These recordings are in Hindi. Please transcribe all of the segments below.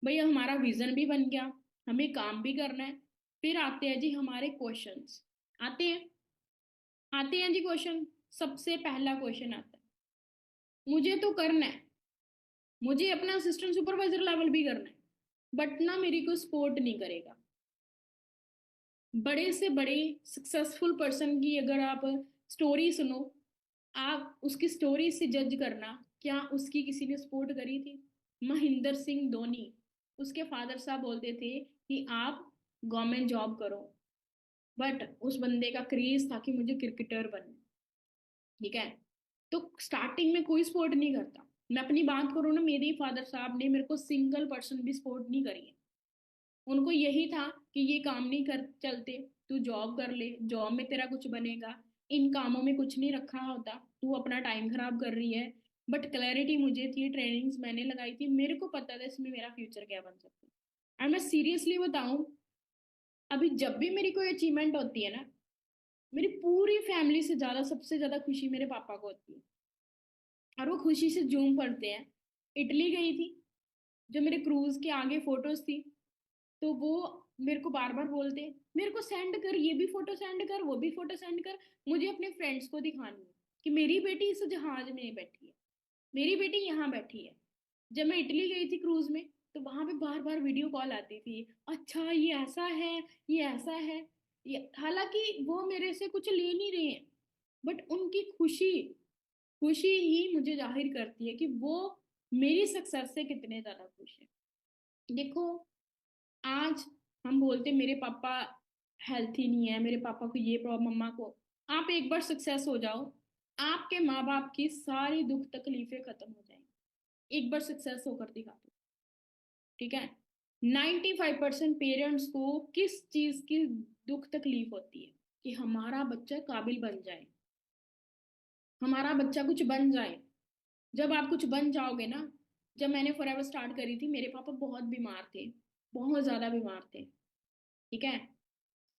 भाई हमारा विजन भी बन गया, हमें काम भी करना है। फिर आते हैं जी हमारे क्वेश्चंस। आते हैं, आते हैं जी क्वेश्चन। सबसे पहला क्वेश्चन आता है, मुझे तो करना है, मुझे अपना असिस्टेंट सुपरवाइजर लेवल भी करना है, बट ना मेरी को सपोर्ट नहीं करेगा। बड़े से बड़े सक्सेसफुल पर्सन की अगर आप स्टोरी सुनो, आप उसकी स्टोरी से जज करना, क्या उसकी किसी ने सपोर्ट करी थी? महेंद्र सिंह धोनी, उसके फादर साहब बोलते थे कि आप गवर्नमेंट जॉब करो, बट उस बंदे का क्रेज था कि मुझे क्रिकेटर बनना है। ठीक है, तो स्टार्टिंग में कोई सपोर्ट नहीं करता। मैं अपनी बात करूँ ना, मेरे फादर साहब ने मेरे को सिंगल पर्सन भी सपोर्ट नहीं करी है। उनको यही था कि ये काम नहीं कर चलते, तू जॉब कर ले, जॉब में तेरा कुछ बनेगा, इन कामों में कुछ नहीं रखा होता, तू अपना टाइम खराब कर रही है। बट क्लैरिटी मुझे थी, ट्रेनिंग्स मैंने लगाई थी, मेरे को पता था इसमें मेरा फ्यूचर क्या बन सकता है। और मैं सीरियसली बताऊं, अभी जब भी मेरी कोई अचीवमेंट होती है ना, मेरी पूरी फैमिली से ज्यादा, सबसे ज्यादा खुशी मेरे पापा को होती है। और वो खुशी से झूम पड़ते हैं। इटली गई थी, जो मेरे क्रूज के आगे फोटोज थी, तो वो मेरे को बार बार बोलते, मेरे को सेंड कर, ये भी फोटो सेंड कर, वो भी फोटो सेंड कर, मुझे अपने फ्रेंड्स को दिखानी है कि मेरी बेटी इस जहाज में बैठी है, मेरी बेटी यहाँ बैठी है। जब मैं इटली गई थी क्रूज में, तो वहां पे बार बार वीडियो कॉल आती थी, अच्छा ये ऐसा है, ये ऐसा है। ये हालांकि वो मेरे से कुछ ले नहीं रहे हैं, बट उनकी खुशी, खुशी ही मुझे जाहिर करती है कि वो मेरी सक्सेस से कितने ज्यादा खुश है। देखो, आज हम बोलते मेरे पापा हेल्थी नहीं है, मेरे पापा को ये प्रॉब्लम, मम्मा को। आप एक बार सक्सेस हो जाओ, आपके माँ बाप की सारी दुख तकलीफें खत्म हो जाएंगी। एक बार सक्सेस होकर दिखा दो। ठीक है, 95% पेरेंट्स को किस चीज की दुख तकलीफ होती है? कि हमारा बच्चा काबिल बन जाए, हमारा बच्चा कुछ बन जाए। जब आप कुछ बन जाओगे ना, जब मैंने फॉरएवर स्टार्ट करी थी, मेरे पापा बहुत बीमार थे, बहुत ज्यादा बीमार थे। ठीक है,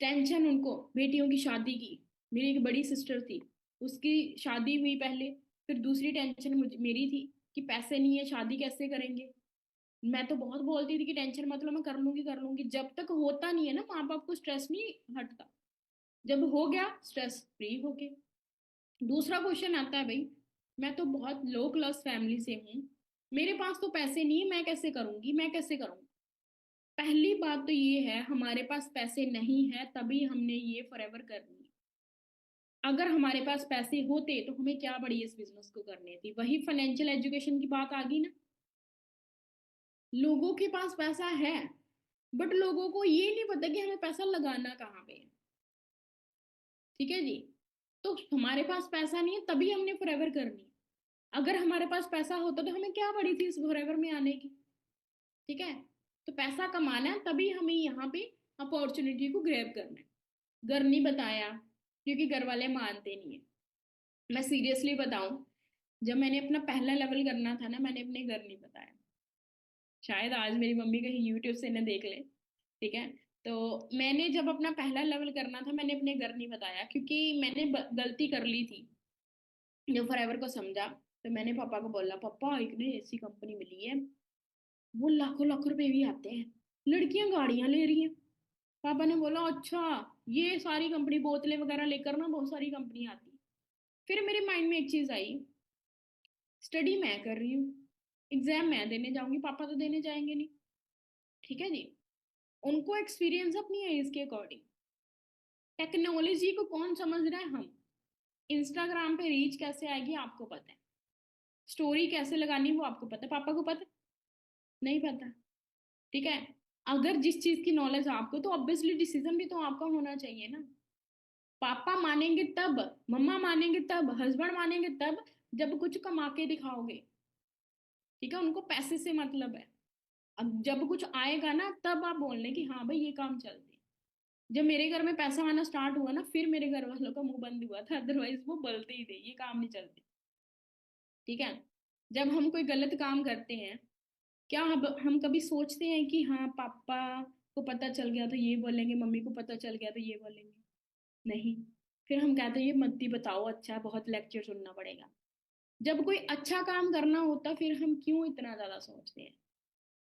टेंशन उनको बेटियों की शादी की। मेरी एक बड़ी सिस्टर थी, उसकी शादी हुई पहले, फिर दूसरी टेंशन मुझे मेरी थी कि पैसे नहीं है, शादी कैसे करेंगे। मैं तो बहुत बोलती थी कि टेंशन मतलब मैं कर लूंगी कर लूंगी। जब तक होता नहीं है ना, माँ बाप को स्ट्रेस नहीं हटता। जब हो गया, स्ट्रेस फ्री हो गए। दूसरा क्वेश्चन आता है, भाई मैं तो बहुत लो क्लास फैमिली से हूँ, मेरे पास तो पैसे नहीं है, मैं कैसे करूंगी, मैं कैसे करूंगी? पहली बात तो ये है, हमारे पास पैसे नहीं है तभी हमने ये फॉरएवर करनी है। अगर हमारे पास पैसे होते तो हमें क्या बड़ी इस बिजनेस को करनी थी? वही फाइनेंशियल एजुकेशन की बात आ गई ना। लोगों के पास पैसा है, बट लोगों को ये नहीं पता कि हमें पैसा लगाना कहाँ पे है। ठीक है जी, तो हमारे पास पैसा नहीं है तभी हमने फॉरएवर करनी है। अगर हमारे पास पैसा होता तो हमें क्या पड़ी थी इस फॉरएवर में आने की? ठीक है, तो पैसा कमाना है तभी हमें यहाँ पे अपॉर्चुनिटी को ग्रैब करना है। घर नहीं बताया, क्योंकि घर वाले मानते नहीं है। मैं सीरियसली बताऊं, जब मैंने अपना पहला लेवल करना था ना, मैंने अपने घर नहीं बताया। शायद आज मेरी मम्मी कहीं यूट्यूब से न देख ले। ठीक है, तो मैंने जब अपना पहला लेवल करना था, मैंने अपने घर नहीं बताया, क्योंकि मैंने गलती कर ली थी। जब फॉरएवर को समझा, तो मैंने पापा को बोला, पापा एक ने ऐसी कंपनी मिली है, वो लाखों लाखों रुपए भी आते हैं, लड़कियां गाड़ियां ले रही हैं। पापा ने बोला, अच्छा, ये सारी कंपनी बोतलें वगैरह लेकर ना बहुत सारी कंपनी आती है। फिर मेरे माइंड में एक चीज आई, स्टडी मैं कर रही हूँ, एग्जाम मैं देने जाऊंगी, पापा तो देने जाएंगे नहीं। ठीक है जी, उनको एक्सपीरियंस अपनी एज के अकॉर्डिंग। टेक्नोलॉजी को कौन समझ रहा है? हम। इंस्टाग्राम पे रीच कैसे आएगी आपको पता है, स्टोरी कैसे लगानी वो आपको पता है, पापा को पता है? नहीं पता। ठीक है, अगर जिस चीज की नॉलेज है आपको, तो ऑब्वियसली डिसीजन भी तो आपका होना चाहिए ना। पापा मानेंगे तब, मम्मा मानेंगे तब, हस्बैंड मानेंगे तब, जब कुछ कमा के दिखाओगे। ठीक है, उनको पैसे से मतलब है। अब जब कुछ आएगा ना, तब आप बोलने कि हाँ भाई ये काम चलते हैं। जब मेरे घर में पैसा आना स्टार्ट हुआ ना, फिर मेरे घर वालों का मुंह बंद हुआ था, अदरवाइज वो बोलते ही थे ये काम नहीं चलते। ठीक है, जब हम कोई गलत काम करते हैं, क्या हम कभी सोचते हैं कि हाँ पापा को पता चल गया तो ये बोलेंगे, मम्मी को पता चल गया तो ये बोलेंगे? नहीं। फिर हम कहते हैं ये मत ही बताओ, अच्छा बहुत लेक्चर सुनना पड़ेगा। जब कोई अच्छा काम करना होता, फिर हम क्यों इतना ज्यादा सोचते हैं?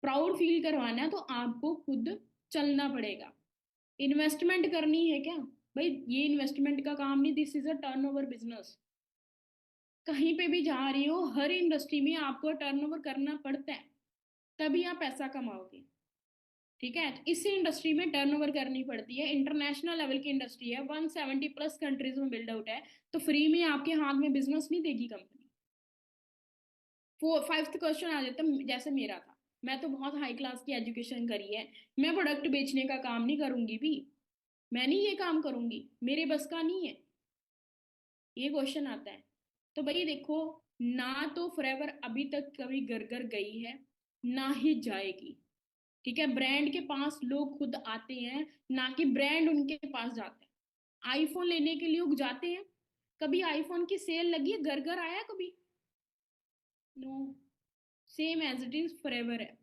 प्राउड फील करवाना है तो आपको खुद चलना पड़ेगा। इन्वेस्टमेंट करनी है क्या भाई, ये इन्वेस्टमेंट का काम नहीं, this is a turnover business. कहीं पे भी जा रही हो, हर इंडस्ट्री में आपको टर्नओवर करना पड़ता है, तभी आप पैसा कमाओगे। ठीक है, तो इसी इंडस्ट्री में टर्नओवर करनी पड़ती है, इंटरनेशनल लेवल की इंडस्ट्री है, 170 प्लस कंट्रीज में बिल्ड आउट है, तो फ्री में आपके हाथ में बिजनेस नहीं देगी कंपनी। फाइव्थ क्वेश्चन आ जाता है, जैसे मेरा था, मैं तो बहुत हाई क्लास की एजुकेशन करी है, मैं प्रोडक्ट बेचने का काम नहीं करूंगी भी, मैं नहीं ये काम करूंगी, मेरे बस का नहीं है, ये क्वेश्चन आता है। तो भाई देखो, ना तो फॉरएवर अभी तक कभी घर घर गई है, ना ही जाएगी। ठीक है, ब्रांड के पास लोग खुद आते हैं, ना कि ब्रांड उनके पास जाते हैं। आईफोन लेने के लिए लोग जाते हैं, कभी आईफोन की सेल लगी है, घर घर आया कभी? No. Same as it is forever है।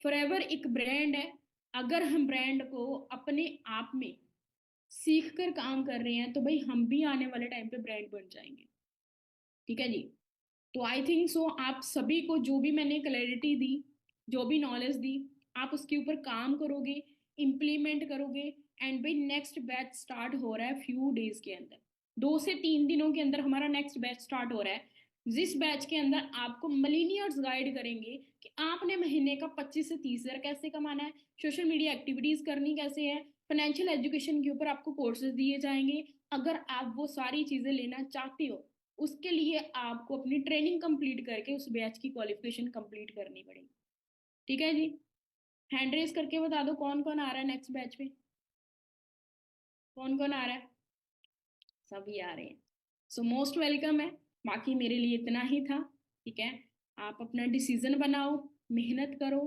फॉरएवर एक ब्रांड है, अगर हम ब्रांड को अपने आप में सीख कर काम कर रहे हैं तो भाई हम भी आने वाले टाइम पे ब्रांड बन जाएंगे। ठीक है जी। तो आई थिंक सो आप सभी को जो भी मैंने क्लैरिटी दी, जो भी नॉलेज दी, आप उसके ऊपर काम करोगे, इम्प्लीमेंट करोगे, एंड भाई नेक्स्ट बैच स्टार्ट हो रहा है फ्यू डेज के अंदर, 2 से 3 दिनों के अंदर हमारा नेक्स्ट बैच स्टार्ट हो रहा है। जिस बैच के अंदर आपको मिलीनियर्स गाइड करेंगे कि आपने महीने का 25 से 30 हजार कैसे कमाना है, सोशल मीडिया एक्टिविटीज करनी कैसे है, फाइनेंशियल एजुकेशन के ऊपर आपको कोर्सेज दिए जाएंगे। अगर आप वो सारी चीजें लेना चाहते हो, उसके लिए आपको अपनी ट्रेनिंग कंप्लीट करके उस बैच की क्वालिफिकेशन कंप्लीट करनी पड़ेगी। ठीक है जी। हैंड रेस करके बता दो कौन कौन आ रहा है नेक्स्ट बैच में, कौन कौन आ रहा है? सभी आ रहे हैं, सो मोस्ट वेलकम है। बाकी मेरे लिए इतना ही था। ठीक है, आप अपना डिसीजन बनाओ, मेहनत करो,